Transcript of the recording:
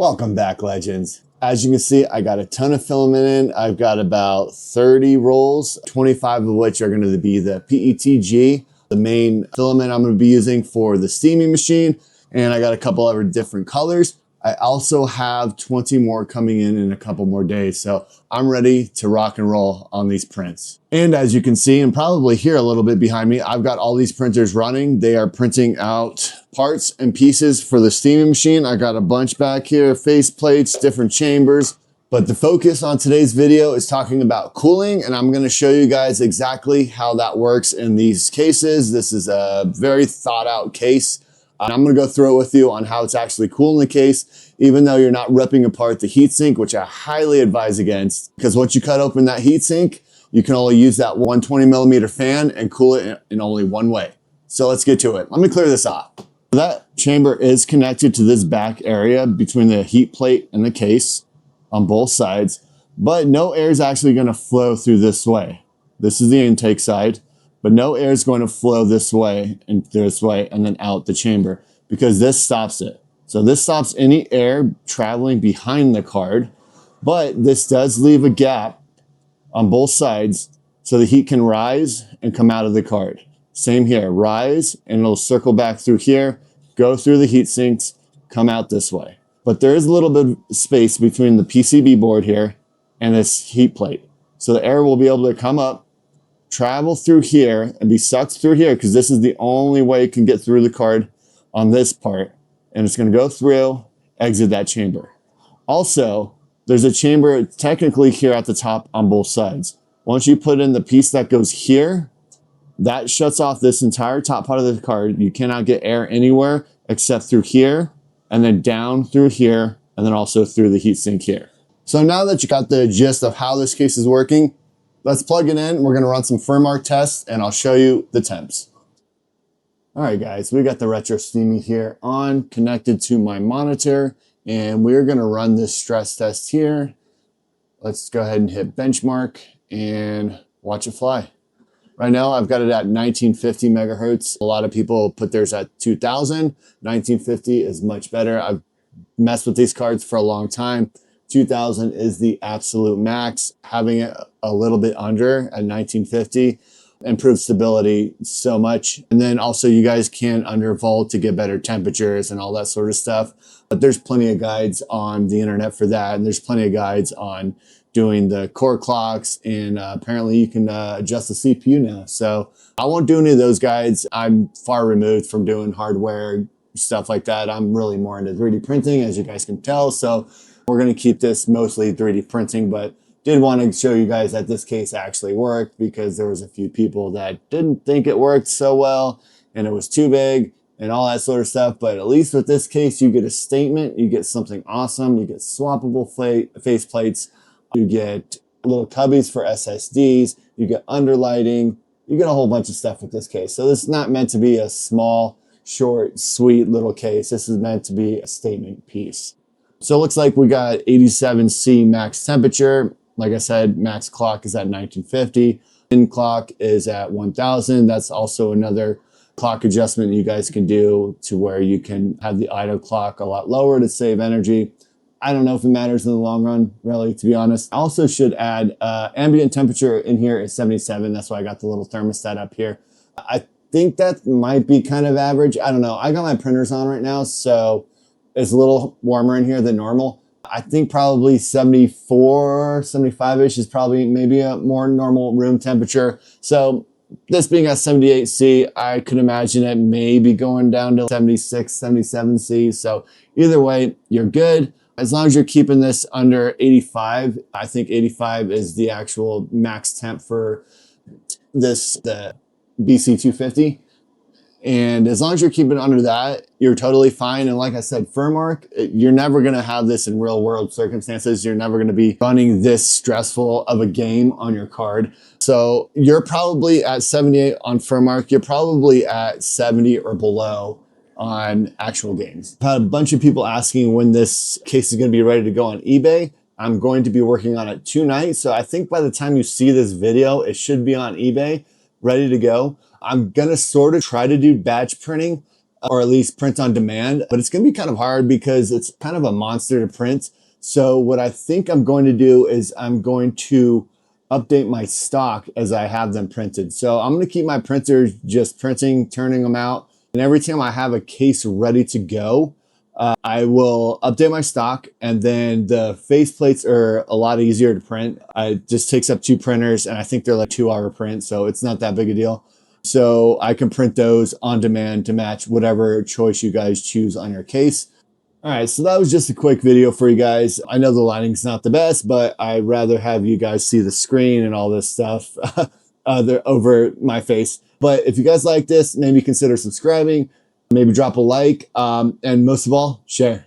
Welcome back, legends. As you can see, I got a ton of filament in. I've got about 30 rolls, 25 of which are going to be the PETG, the main filament I'm going to be using for the steamy machine. And I got a couple other different colors. I also have 20 more coming in a couple more days. So I'm ready to rock and roll on these prints. And as you can see, and probably hear a little bit behind me, I've got all these printers running. They are printing out parts and pieces for the steamy machine. I got a bunch back here, face plates, different chambers. But the focus on today's video is talking about cooling, and I'm going to show you guys exactly how that works in these cases. This is a very thought out case. And I'm going to go through it with you on how it's actually cooling the case, even though you're not ripping apart the heatsink, which I highly advise against, because once you cut open that heatsink, you can only use that 120mm fan and cool it in only one way. So let's get to it. Let me clear this off. That chamber is connected to this back area between the heat plate and the case on both sides, but no air is actually going to flow through this way. This is the intake side. But no air is going to flow this way and this way and then out the chamber because this stops it. So this stops any air traveling behind the card, but this does leave a gap on both sides so the heat can rise and come out of the card. Same here, rise and it'll circle back through here, go through the heat sinks, come out this way. But there is a little bit of space between the PCB board here and this heat plate. So the air will be able to come up, travel through here and be sucked through here because this is the only way it can get through the card on this part. And it's going to go through, exit that chamber. Also, there's a chamber technically here at the top on both sides. Once you put in the piece that goes here, that shuts off this entire top part of the card. You cannot get air anywhere except through here and then down through here and then also through the heatsink here. So now that you got the gist of how this case is working, let's plug it in. We're going to run some FurMark tests and I'll show you the temps. All right, guys, we got the Retro Steamy here on, connected to my monitor, and we're going to run this stress test here. Let's go ahead and hit benchmark and watch it fly. Right now, I've got it at 1950 megahertz. A lot of people put theirs at 2000. 1950 is much better. I've messed with these cards for a long time. 2000 is the absolute max. Having it a little bit under at 1950 improves stability so much. And then also you guys can undervolt to get better temperatures and all that sort of stuff. But there's plenty of guides on the internet for that. And there's plenty of guides on doing the core clocks. And apparently you can adjust the CPU now. So I won't do any of those guides. I'm far removed from doing hardware stuff like that. I'm really more into 3D printing, as you guys can tell. So we're going to keep this mostly 3D printing, but did want to show you guys that this case actually worked because there was a few people that didn't think it worked so well and it was too big and all that sort of stuff. But at least with this case, you get a statement, you get something awesome, you get swappable face plates, you get little cubbies for SSDs, you get underlighting, you get a whole bunch of stuff with this case. So this is not meant to be a small, short, sweet little case. This is meant to be a statement piece. So it looks like we got 87C max temperature. Like I said, max clock is at 1950. In clock is at 1000. That's also another clock adjustment you guys can do to where you can have the idle clock a lot lower to save energy. I don't know if it matters in the long run, really, to be honest. I also should add ambient temperature in here is 77. That's why I got the little thermostat up here. I think that might be kind of average. I don't know. I got my printers on right now, so it's a little warmer in here than normal. I think probably 74, 75-ish is probably maybe a more normal room temperature. So this being at 78C, I could imagine it maybe going down to 76, 77C. So either way, you're good. As long as you're keeping this under 85, I think 85 is the actual max temp for this, the BC-250. And as long as you're keeping it under that, you're totally fine. And like I said, FurMark, you're never going to have this in real world circumstances. You're never going to be running this stressful of a game on your card. So you're probably at 78 on FurMark. You're probably at 70 or below on actual games. I've had a bunch of people asking when this case is going to be ready to go on eBay. I'm going to be working on it tonight. So I think by the time you see this video, it should be on eBay, ready to go. I'm going to sort of try to do batch printing or at least print on demand, but it's going to be kind of hard because it's kind of a monster to print. So what I think I'm going to do is I'm going to update my stock as I have them printed. So I'm going to keep my printers just printing, turning them out. And every time I have a case ready to go, I will update my stock, and then the faceplates are a lot easier to print. It just takes up 2 printers, and I think they're like 2-hour print, so it's not that big a deal. So I can print those on demand to match whatever choice you guys choose on your case. All right, so that was just a quick video for you guys. I know the lighting's not the best, but I'd rather have you guys see the screen and all this stuff over my face. But if you guys like this, maybe consider subscribing, maybe drop a like, and most of all, share.